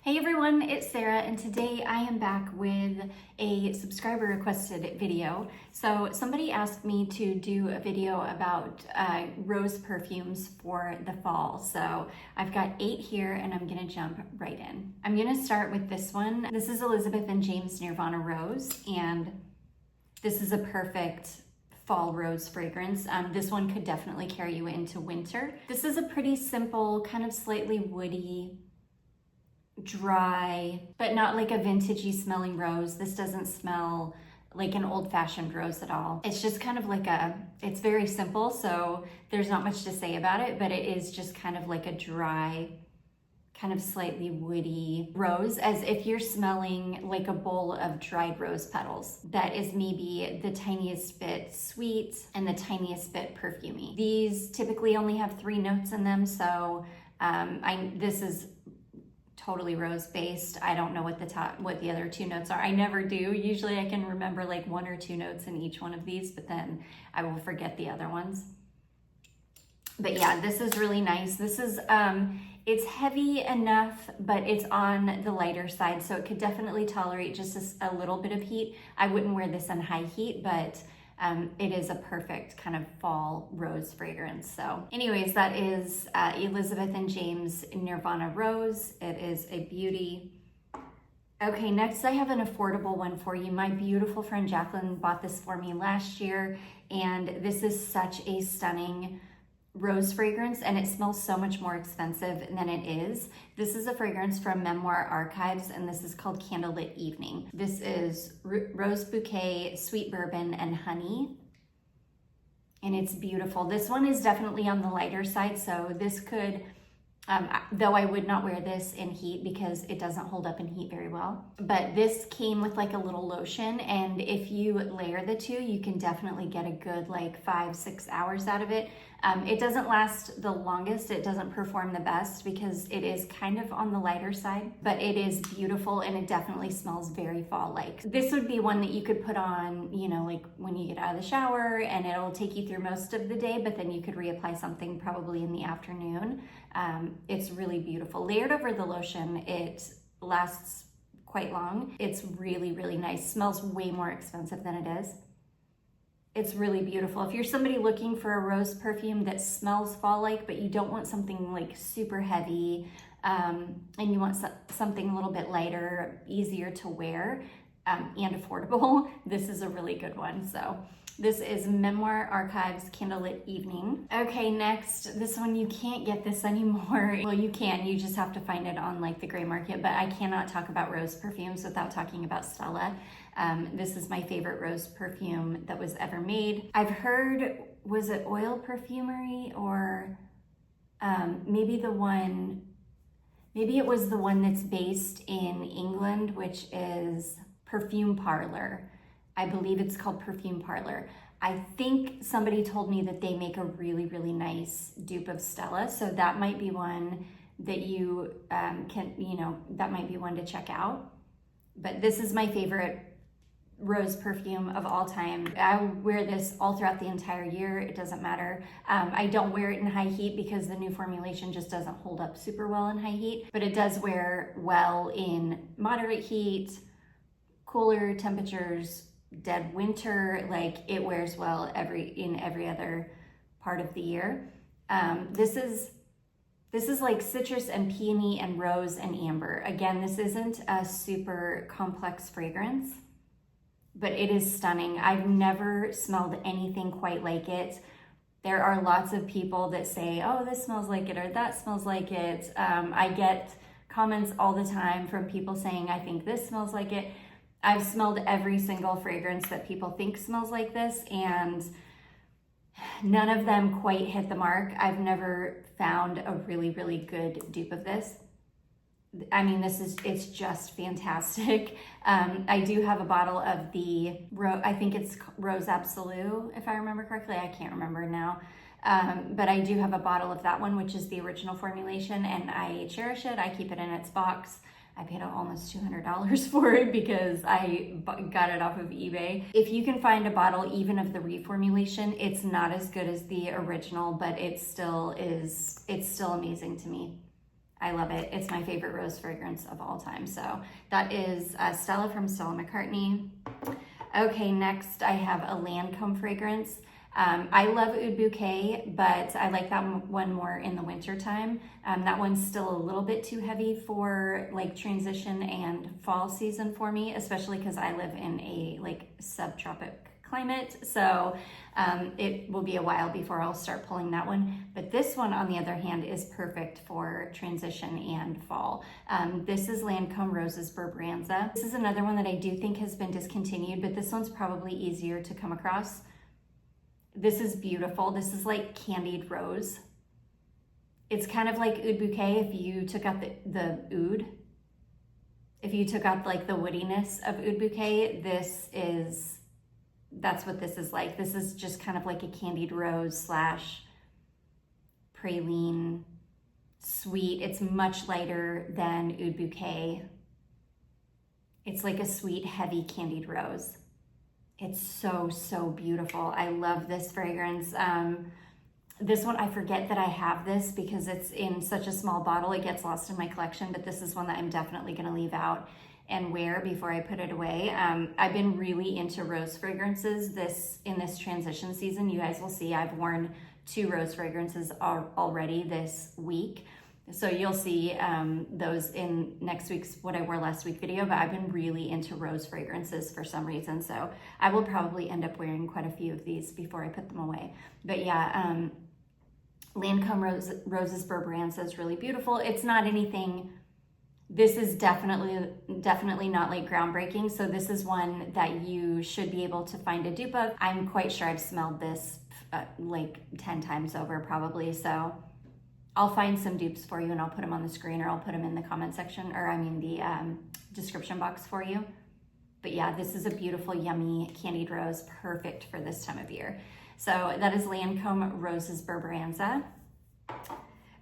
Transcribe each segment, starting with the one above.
Hey everyone, it's Sarah, and today I am back with a subscriber requested video. So somebody asked me to do a video about rose perfumes for the fall. So I've got 8 here and I'm gonna jump right in. I'm gonna start with this one. This is Elizabeth and James Nirvana Rose, and this is a perfect fall rose fragrance. This one could definitely carry you into winter. This is a pretty simple, kind of slightly woody, dry, but not like a vintagey smelling rose. This doesn't smell like an old-fashioned rose at all. It's just kind of like it's very simple, so there's not much to say about it, but it is just kind of like a dry, kind of slightly woody rose, as if you're smelling like a bowl of dried rose petals. That is maybe the tiniest bit sweet and the tiniest bit perfumey. These typically only have 3 notes in them, so this is totally rose based. I don't know what the other 2 notes are. I never do. Usually I can remember like 1 or 2 notes in each one of these, but then I will forget the other ones. But yeah, this is really nice. This is, it's heavy enough, but it's on the lighter side, so it could definitely tolerate just a little bit of heat. I wouldn't wear this in high heat, but it is a perfect kind of fall rose fragrance. So anyways, that is Elizabeth and James Nirvana Rose. It is a beauty. Okay, next I have an affordable one for you. My beautiful friend Jacqueline bought this for me last year, and this is such a stunning rose fragrance, and it smells so much more expensive than it is. This is a fragrance from Memoir Archives, and this is called Candlelit Evening. This is rose bouquet, sweet bourbon, and honey, and it's beautiful. This one is definitely on the lighter side, so this could, though I would not wear this in heat because it doesn't hold up in heat very well. But this came with like a little lotion, and if you layer the 2, you can definitely get a good like 5-6 hours out of it. It doesn't last the longest, it doesn't perform the best because it is kind of on the lighter side, but it is beautiful and it definitely smells very fall-like. This would be one that you could put on, you know, like when you get out of the shower, and it'll take you through most of the day, but then you could reapply something probably in the afternoon. It's really beautiful. Layered over the lotion, it lasts quite long. It's really, really nice. Smells way more expensive than it is. It's really beautiful. If you're somebody looking for a rose perfume that smells fall-like, but you don't want something like super heavy, and you want something a little bit lighter, easier to wear, and affordable, this is a really good one. So this is Memoir Archives Candlelit Evening. Okay, next, this one, you can't get this anymore. Well, you can, you just have to find it on like the gray market, but I cannot talk about rose perfumes without talking about Stella. This is my favorite rose perfume that was ever made. I've heard, was it Oil Perfumery, or maybe it was the one that's based in England, which is Perfume Parlor. I believe it's called Perfume Parlor. I think somebody told me that they make a really, really nice dupe of Stella, so that might be one that you that might be one to check out. But this is my favorite rose perfume of all time. I wear this all throughout the entire year. It doesn't matter. I don't wear it in high heat because the new formulation just doesn't hold up super well in high heat, but it does wear well in moderate heat, cooler temperatures, dead winter. Like, it wears well in every other part of the year. This is like citrus and peony and rose and amber. Again, this isn't a super complex fragrance, but it is stunning. I've never smelled anything quite like it. There are lots of people that say, oh, this smells like it, or that smells like it. I get comments all the time from people saying, I think this smells like it. I've smelled every single fragrance that people think smells like this, and none of them quite hit the mark. I've never found a really, really good dupe of this. I mean, it's just fantastic. I do have a bottle of the, I think it's Rose Absolue, if I remember correctly. I can't remember now. But I do have a bottle of that one, which is the original formulation, and I cherish it. I keep it in its box. I paid almost $200 for it because I got it off of eBay. If you can find a bottle even of the reformulation, it's not as good as the original, but it still is, it's still amazing to me. I love it. It's my favorite rose fragrance of all time. So that is Stella from Stella McCartney. Okay, next I have a Lancome fragrance. I love Oud Bouquet, but I like that one more in the winter time. That one's still a little bit too heavy for like transition and fall season for me, especially because I live in a like subtropic climate. So it will be a while before I'll start pulling that one. But this one, on the other hand, is perfect for transition and fall. This is Lancome Rose's Beranza. This is another one that I do think has been discontinued, but this one's probably easier to come across. This is beautiful. This is like candied rose. It's kind of like Oud Bouquet if you took out the oud. If you took out like the woodiness of Oud Bouquet, that's what this is like. This is just kind of like a candied rose / praline sweet. It's much lighter than Oud Bouquet. It's like a sweet, heavy candied rose. It's so, so beautiful. I love this fragrance. This one, I forget that I have this because it's in such a small bottle. It gets lost in my collection, but this is one that I'm definitely going to leave out and wear before I put it away. I've been really into rose fragrances in this transition season. You guys will see I've worn 2 rose fragrances already this week. So you'll see those in next week's What I Wore Last Week video, but I've been really into rose fragrances for some reason. So I will probably end up wearing quite a few of these before I put them away. But yeah, Lancome Rose's Beranza is really beautiful. It's not anything, this is definitely not like groundbreaking. So this is one that you should be able to find a dupe of. I'm quite sure I've smelled this like 10 times over probably. So I'll find some dupes for you and I'll put them on the screen, or I'll put them in the comment section, or I mean the description box for you. But yeah, this is a beautiful, yummy candied rose, perfect for this time of year. So that is Lancome Rose's Beranza.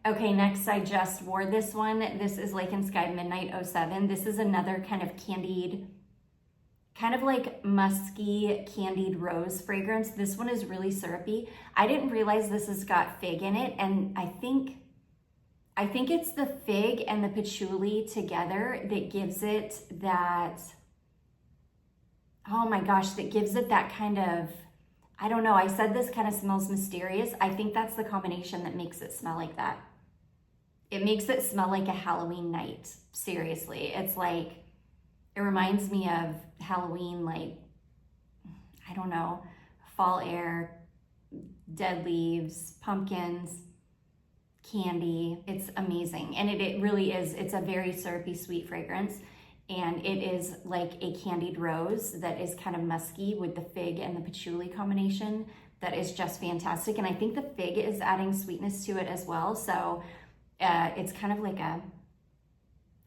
Okay, next I just wore this one. This is Lake and Sky Midnight 07. This is another kind of candied, kind of like musky candied rose fragrance. This one is really syrupy. I didn't realize this has got fig in it, and I think it's the fig and the patchouli together that gives it that, oh my gosh, that gives it that kind of, I don't know, I said this kind of smells mysterious. I think that's the combination that makes it smell like that. It makes it smell like a Halloween night. Seriously, it's like, it reminds me of Halloween, like, I don't know, fall air, dead leaves, pumpkins, candy. It's amazing. And it really is, it's a very syrupy, sweet fragrance. And it is like a candied rose that is kind of musky with the fig and the patchouli combination. That is just fantastic. And I think the fig is adding sweetness to it as well. So it's kind of like a,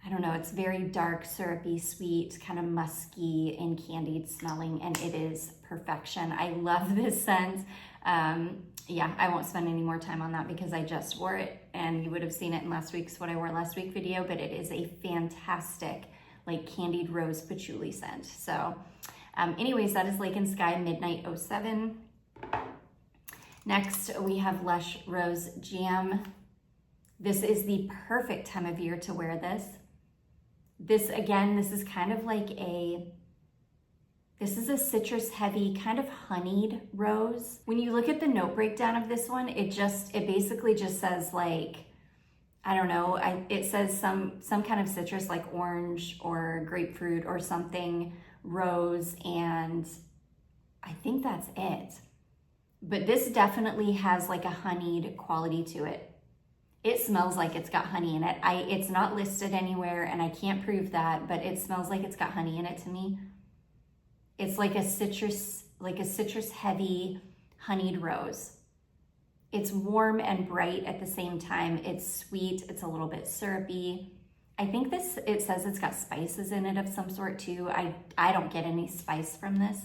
I don't know, it's very dark, syrupy, sweet, kind of musky and candied smelling, and it is perfection. I love this scent. Yeah, I won't spend any more time on that because I just wore it, and you would have seen it in last week's What I Wore Last Week video, but it is a fantastic, like, candied rose patchouli scent. So anyways, that is Lake and Sky Midnight 07. Next, we have Lush Rose Jam. This is the perfect time of year to wear this. This, again, this is kind of like this is a citrus heavy, kind of honeyed rose. When you look at the note breakdown of this one, it basically just says, like, I don't know, it says some kind of citrus, like orange or grapefruit or something, rose, and I think that's it. But this definitely has like a honeyed quality to it. It smells like it's got honey in it. It's not listed anywhere, and I can't prove that, but it smells like it's got honey in it to me. It's like a citrus heavy honeyed rose. It's warm and bright at the same time. It's sweet. It's a little bit syrupy. I think it says it's got spices in it of some sort too. I don't get any spice from this.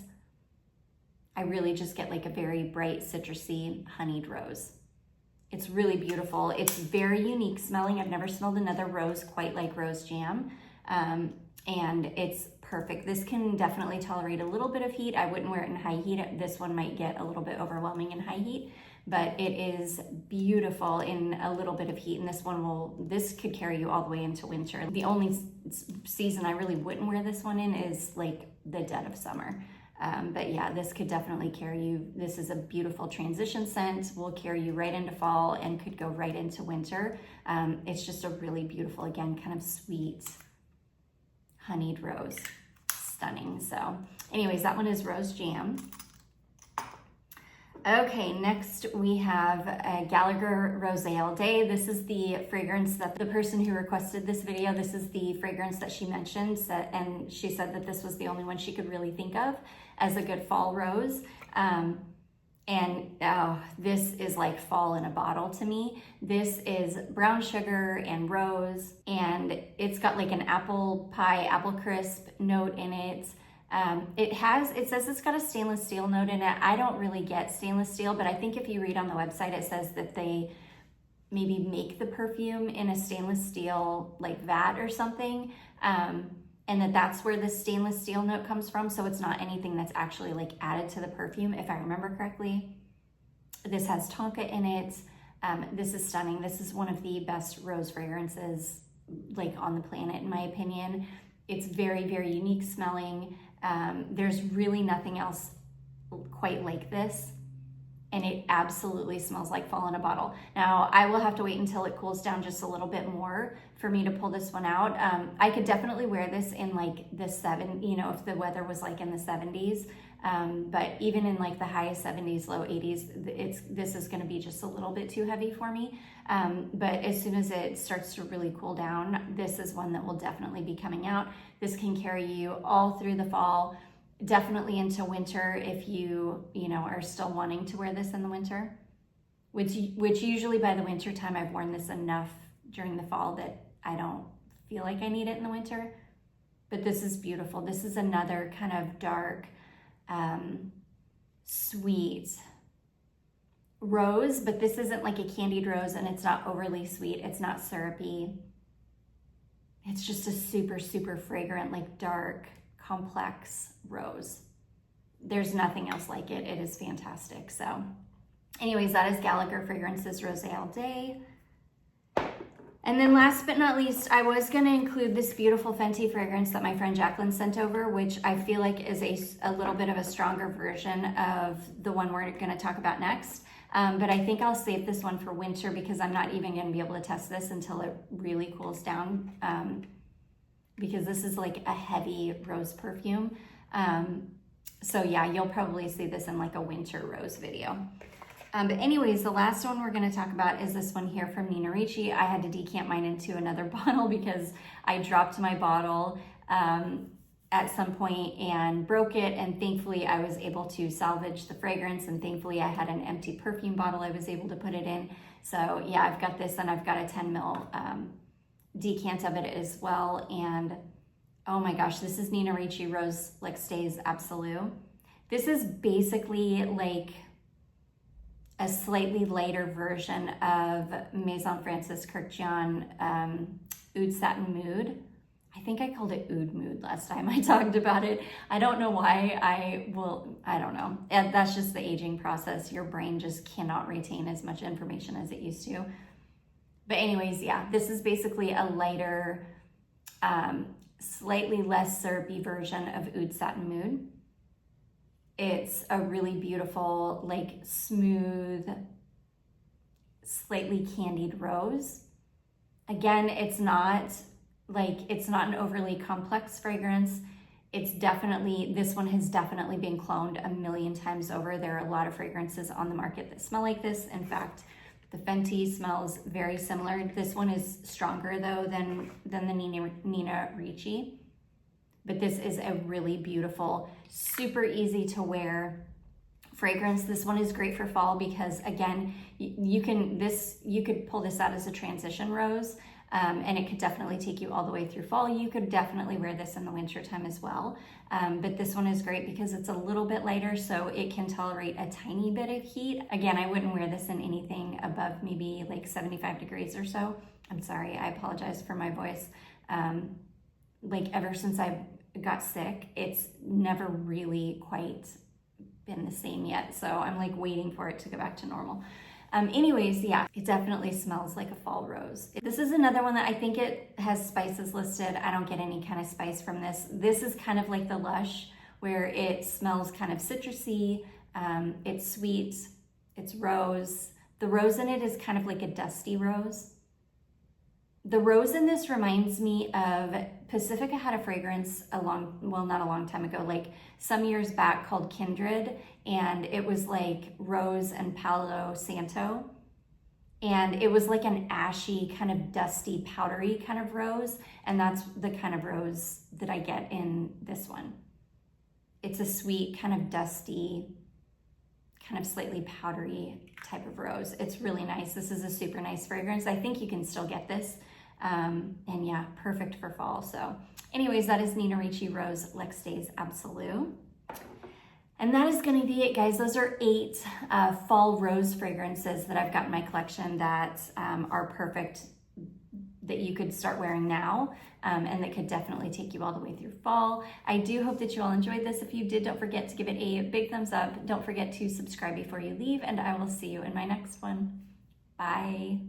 I really just get like a very bright, citrusy, honeyed rose. It's really beautiful. It's very unique smelling. I've never smelled another rose quite like Rose Jam. And it's perfect. This can definitely tolerate a little bit of heat. I wouldn't wear it in high heat. This one might get a little bit overwhelming in high heat, but it is beautiful in a little bit of heat. And this could carry you all the way into winter. The only season I really wouldn't wear this one in is like the dead of summer. But yeah, this could definitely carry you. This is a beautiful transition scent, will carry you right into fall and could go right into winter. It's just a really beautiful, again, kind of sweet, honeyed rose. Stunning. So anyways, that one is Rose Jam. Okay, next we have Gallagher Rose All Dae. This is the fragrance that the person who requested this video, this is the fragrance that she mentioned, and she said that this was the only one she could really think of as a good fall rose. This is like fall in a bottle to me. This is brown sugar and rose, and it's got like an apple pie, apple crisp note in it. It says it's got a stainless steel note in it. I don't really get stainless steel, but I think if you read on the website, it says that they maybe make the perfume in a stainless steel like vat or something. And that's where the stainless steel note comes from. So it's not anything that's actually like added to the perfume, if I remember correctly. This has tonka in it. This is stunning. This is one of the best rose fragrances like on the planet, in my opinion. It's very, very unique smelling. There's really nothing else quite like this. And it absolutely smells like fall in a bottle. Now, I will have to wait until it cools down just a little bit more for me to pull this one out. I could definitely wear this in like the if the weather was like in the 70s. But even in like the high 70s, low 80s, this is gonna be just a little bit too heavy for me. But as soon as it starts to really cool down, this is one that will definitely be coming out. This can carry you all through the fall, definitely into winter if you are still wanting to wear this in the winter, which usually by the winter time I've worn this enough during the fall that I don't feel like I need it in the winter. But this is beautiful. This is another kind of dark, sweet rose, but this isn't like a candied rose, and it's not overly sweet. It's not syrupy. It's just a super, super fragrant, like dark, complex rose. There's nothing else like it. It is fantastic. So anyways, that is Gallagher Fragrances Rose All Dae. And then last but not least, I was going to include this beautiful Fenty fragrance that my friend Jacqueline sent over, which I feel like is a little bit of a stronger version of the one we're going to talk about next. But I think I'll save this one for winter because I'm not even going to be able to test this until it really cools down. Because this is like a heavy rose perfume. So yeah, you'll probably see this in like a winter rose video. But anyways, the last one we're gonna talk about is this one here from Nina Ricci. I had to decant mine into another bottle because I dropped my bottle at some point and broke it, and thankfully I was able to salvage the fragrance, and thankfully I had an empty perfume bottle I was able to put it in. So yeah, I've got this, and I've got a 10 ml decant of it as well. And oh my gosh, this is Nina Ricci Rose Stays Absolue. This is basically like a slightly lighter version of Maison Francis Kurkdjian Oud Satin Mood. I think I called it Oud Mood last time I talked about it. I don't know why. I don't know. That's just the aging process. Your brain just cannot retain as much information as it used to. But anyways, yeah, this is basically a lighter, slightly less syrupy version of Oud Satin Mood. It's a really beautiful, like smooth, slightly candied rose. Again, it's not an overly complex fragrance. This one has definitely been cloned a million times over. There are a lot of fragrances on the market that smell like this. In fact, the Fenty smells very similar. This one is stronger though than the Nina Ricci. But this is a really beautiful, super easy to wear fragrance. This one is great for fall because again, you could pull this out as a transition rose, and it could definitely take you all the way through fall. You could definitely wear this in the winter time as well. But this one is great because it's a little bit lighter, so it can tolerate a tiny bit of heat. Again, I wouldn't wear this in anything above maybe like 75 degrees or so. I'm sorry, I apologize for my voice. Like ever since I got sick, it's never really quite been the same yet. So I'm like waiting for it to go back to normal. Anyways, yeah, it definitely smells like a fall rose. This is another one that I think it has spices listed. I don't get any kind of spice from this. This is kind of like the Lush, where it smells kind of citrusy. It's sweet, it's rose. The rose in it is kind of like a dusty rose. The rose in this reminds me of, Pacifica had a fragrance not a long time ago, like some years back, called Kindred, and it was like rose and Palo Santo. And it was like an ashy, kind of dusty, powdery kind of rose. And that's the kind of rose that I get in this one. It's a sweet, kind of dusty, kind of slightly powdery type of rose. It's really nice. This is a super nice fragrance. I think you can still get this. And yeah, perfect for fall. So anyways, that is Nina Ricci Rose Lex Days Absolue. And that is going to be it, guys. Those are 8 fall rose fragrances that I've got in my collection that are perfect, that you could start wearing now, and that could definitely take you all the way through fall. I do hope that you all enjoyed this. If you did, don't forget to give it a big thumbs up. Don't forget to subscribe before you leave, and I will see you in my next one. Bye.